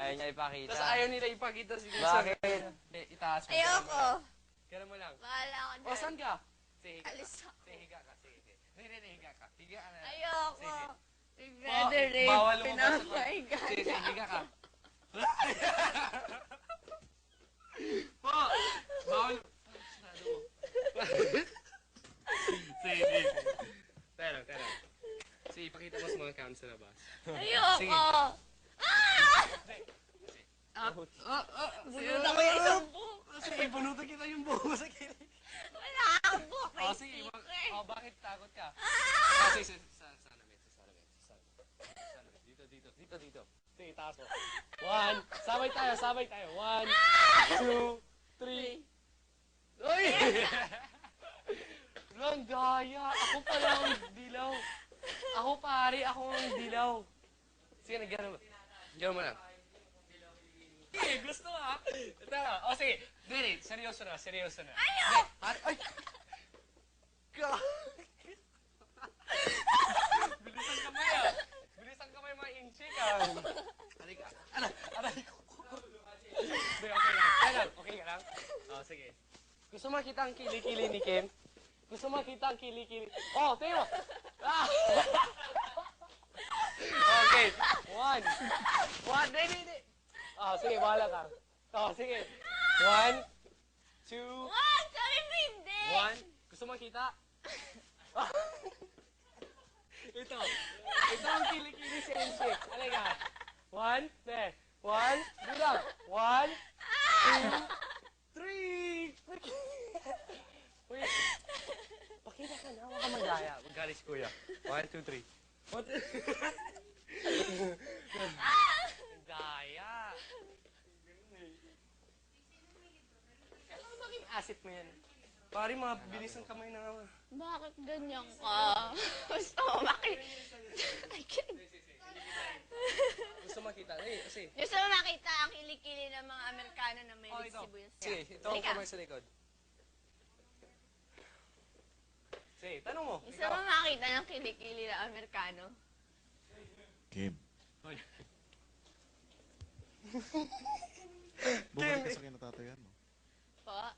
Ayaw niya ipakita. Tapos ayaw nila ipakita si Wilson. Bakit? Itaas mo. Ayoko. Ganun mo lang. Bahala ka O, dyan. saan ka? Sige, higa ka. Alis ako. Sige, higa ka. Sige. Hindi, higa ka. Higa ka na. Ayoko. Sige. Big Brother Ray, Bawal mo pinapaiga. Sige, higa ka. Po! Bawal. Sarado mo. Sige. Tara. Sige, ipakita mo sa mga cam sa labas. Ayoko. Sige. Bunutan ko yung isang buhok. Sige, bunutan kita yung buhok sa kilid. Wala akong buhok. May Sige. sticker. Bakit takot ka? Sige. Sana. Dito. Sige, taas mo. 1. Sabay tayo. 1, 2, 3. Uy! Lang daya. Ako pala ang dilaw. Ako pare, ako ang dilaw. Sige, gano'n mo lang. Sige, gusto ha. Tara, sige. Dili, seryoso na. Ayaw! Ay! Bilisan kamay mga inchi ka. Halika. Aray ko. Okay ka lang? Sige. Gusto makita ang kili-kili ni Kim? Oh, tingnan mo. Okay. 1. Hindi. Sige, bahala ka. Sige. 1, 2, Wag! Sabi mo hindi! 1. Gusto makita? Ito ang kilikili si Enche. Halika. 1, there. 1, bilang. 1, 2, 3. Wait. Pakita ka na. Huwag ka magaya. Maggali si Kuya. 1, 2, 3. Daya. Ano maging asset mo yan? Pari, mabilis ang kamay na naman. Bakit ganyan ka? Gusto mo makita? I can't. Gusto makita? Kasi. Gusto mo makita ang kilikili ng mga Amerikano na may sibuyas? Sige, ito ang kamay sa likod. Sige, tanong mo. Gusto mo makita ng kilikili ng Amerikano? Kim. Kim. Bumalik ka sa kinatatayuan mo. Po?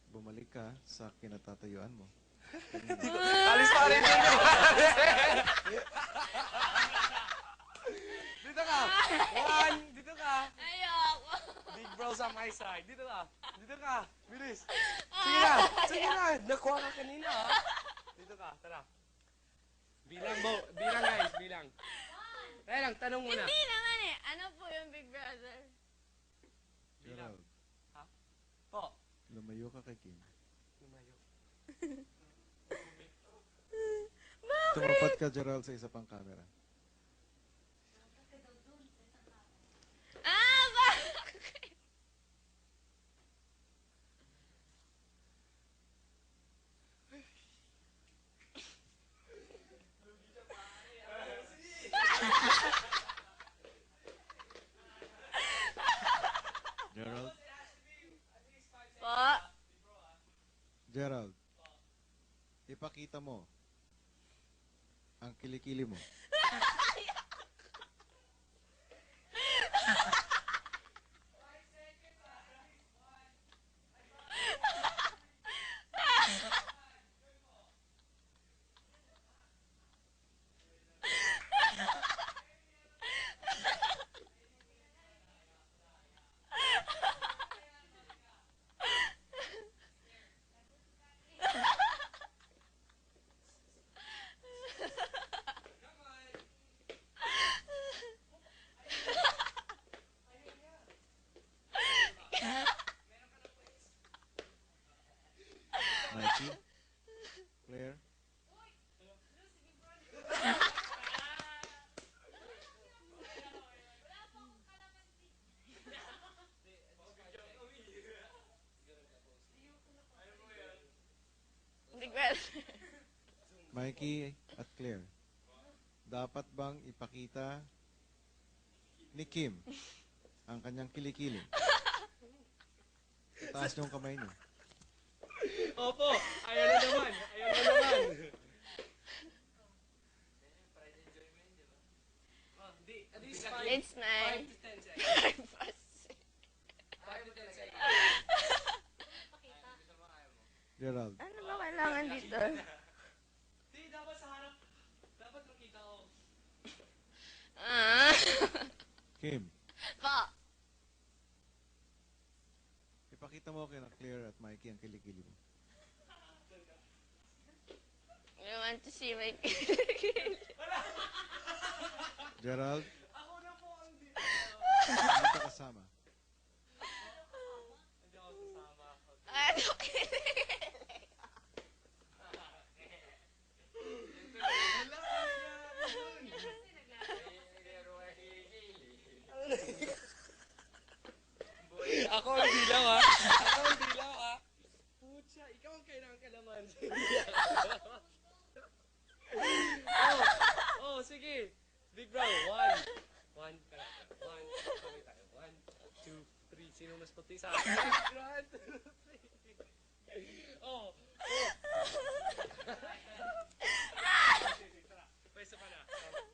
Bumalik ka sa kinatatayuan mo. Alis pa rin dito. Dito ka. 1, dito ka. Ayoko. Big bro sa my side. Dito ka. Bilis. Sige na. Nakuha ka kanina. Dito ka. Tara. Bilang guys. Bilang. Kaya lang, tanong muna. Hindi naman eh. Ano po yung Big Brother? Gerald, Po. lumayo ka kay Kim. Lumayo. Tumapat ka, Gerald, sa isa pang camera. Bakit? Gerald? Po? Gerald, ipakita mo ang kilikili mo. Mikey? Claire? Big Brother. Mikey at Claire, dapat bang ipakita ni Kim ang kanyang kilikili? Itaas niyo ang kamay niyo. Opo. Ayaw na naman. at least 5 It's mine. to 10 seconds. 5 to 10 seconds. Gerald, Ano ba kailangan dito? Hindi, dapat sa harap. Dapat makita ko. Ah. Kim, Po. ipakita mo kay na Claire at Mikey ang kilikili mo. I want to see my Gerald, Ako na po ang di. hindi ka kasama. Hindi ako sasama. Ano Ako ang dilaw ha. Ako ang dilaw ha. Pucha, ikaw ang kailangan kalaman. Oh, sige. Big bro, 1. 1, tara. 1, kami tayo. 1, 2, 3. Sino mas puti sa akin? 1, 2, 3. Oh. Sige, tara. Pwesto ka na.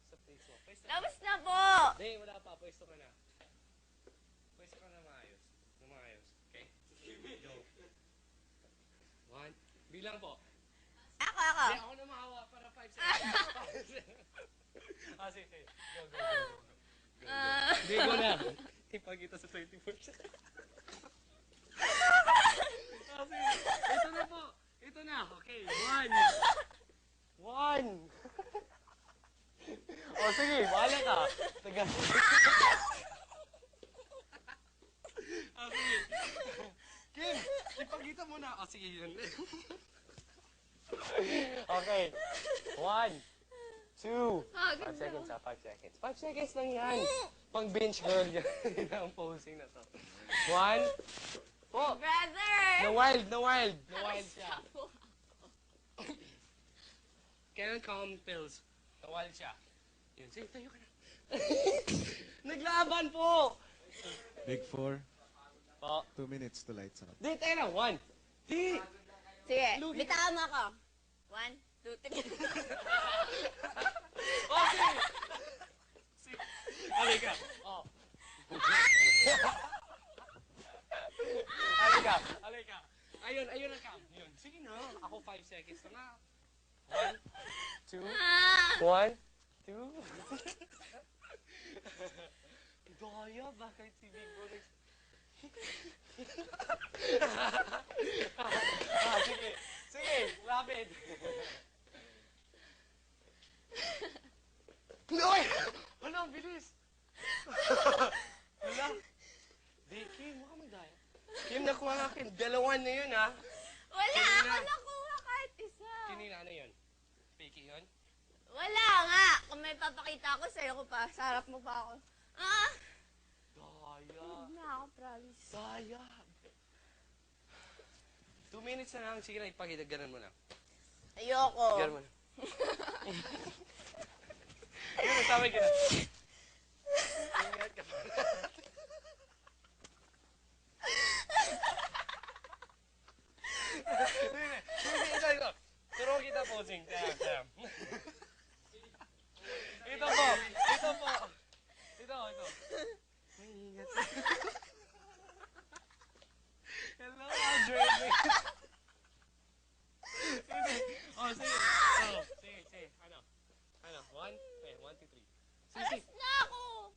Sa place mo. Pwesto ka na. Tapos na po. Hindi, wala pa. Pwesto ka na. Pwesto ka na maayos. Na maayos. Okay? Go. 1. Bilang po. Ako. Hindi, ako na mahawa para 5 seconds. Sige. Go, go, go, go. Hindi, go na. Ipagkita sa 24 seconds. Sige. Ito na po. Ito na. Okay. 1. Sige. Bahala ka. Tagal. Sige. Kim, ipagkita mo na. Sige yun. Okay. 1, 2. 5 seconds ha, 5 seconds. 5 seconds lang yan. Pang bench girl yan. Yan ang posing na to. 1. Oh, Brother. no wild siya. Kailan calm pills? No wild siya. Yun, sige, tayo ka na. Naglaban po! Big 4, Po. 2 minutes to lights out. Di, tayo na, 1. Di! Sige, Lugi. bitawan mo ako. 1, 2, 3. Okay! Sige. Halika. Oh. Halika. Ayun ang cam. Yun. Sige na. Ako 5 seconds na nga. 1, 2, 1, 2. Daya, bakit si Big Bro sige. Sige, lapit. Uy! Wala, ang bilis. Wala. Di, Kim, huwag ka magdaya. Kim, nakuha nga akin. 2 na yun, ha? Wala Kanina. ako nakuha kahit isa. Kinina, ano yun? Fake yun? Wala nga. Kung may papakita ako sa'yo ko pa, sa harap mo pa ako. Daya. Huwag na ako, promise. Daya. 2 minutes na lang. Sige na, ipakita. Ganon mo na. Ayoko. Ganon mo na. Ganon, tama ka na. Ingat ka pa. Sige, ito. Turo kita posing. Tama. Ito po. Ito. May ingat. Hello, Audrey. Sige. Ano? 1, 2, 3. Alas na ako.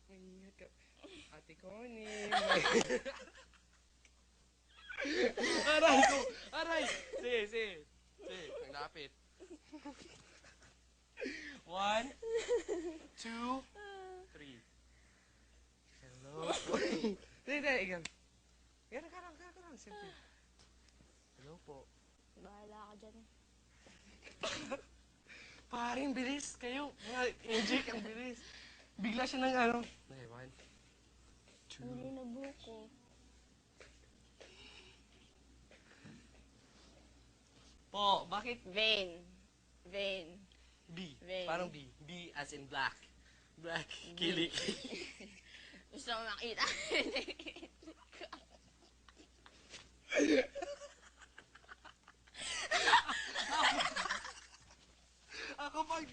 May ingat ka. Ate Connie. Aray. Sige. Naglapit. 1, 2, 3. Hello. Hindi, igan. Gano'n ka lang. Simple. Hello po. Bahala ka dyan. Paring bilis kayo. Mga injik, ang bilis. Bigla siya ng ano. Okay, 1, 2. Hindi na buko. Po, bakit Vein. B? Vein. Parang B. B as in black. Black. Kilik. Gusto mo makita? Ako pag